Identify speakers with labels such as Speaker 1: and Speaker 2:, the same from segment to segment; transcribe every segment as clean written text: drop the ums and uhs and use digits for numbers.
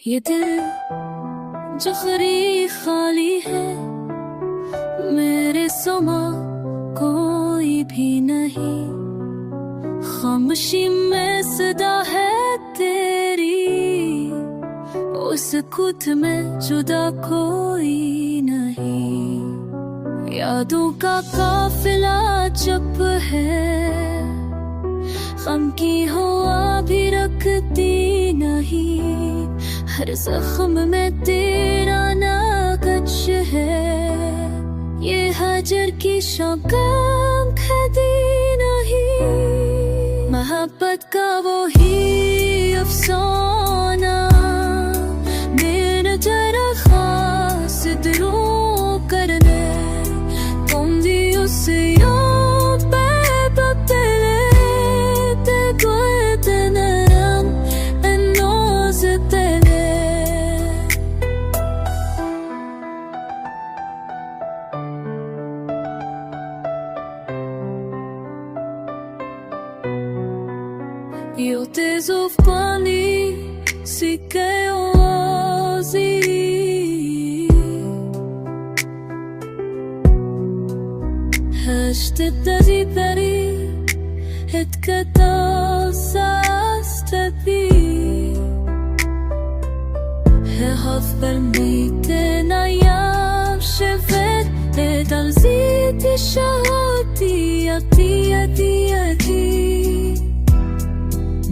Speaker 1: ये दिल जो खाली है, मेरे समा कोई भी नहीं। खामोशी में सदा है तेरी, उस कुत में जुदा कोई नहीं। यादों का काफिला चुप है, गम की हवा भी रखती नहीं। हर जख्म में तेरा नक्श है, ये हजर की शौक़म खदी नहीं। मोहब्बत का वो ही अफसाना दिन जरा खास दिलों करने, तुम भी उससे Io teso pani si che oasi, Hashte tazi peri et katal sastapi, He haf permite na yam shevet et al ziti shahati ati ati ati।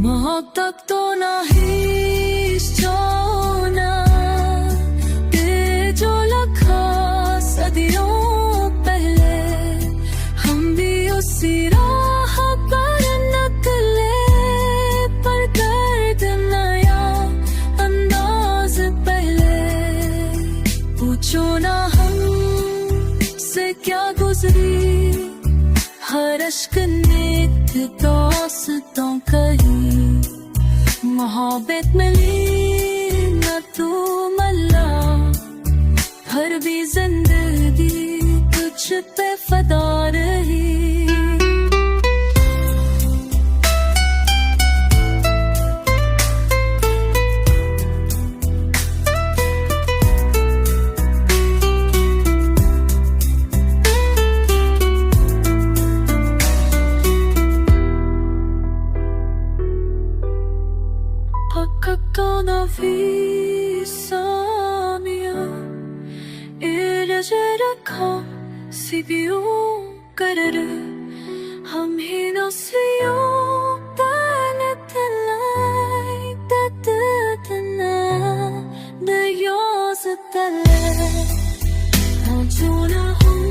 Speaker 1: मोहब्बत तो नहीं सोना दे जो लखा सदियों पहले, हम भी उसी राह पर निकले, पर दर्द नया अंदाज पहले। पूछो ना हम से क्या गुजरी, हर अश्क ने दोस्तों कही। मोहब्बत मिली न तू मल्ला, हर भी जिंदगी तुझ पे फदा रही। Hakakana visamia ilajera si biu kararı, ham hi nasiyo tanetelay tatatana da yozatale, Anjuna hum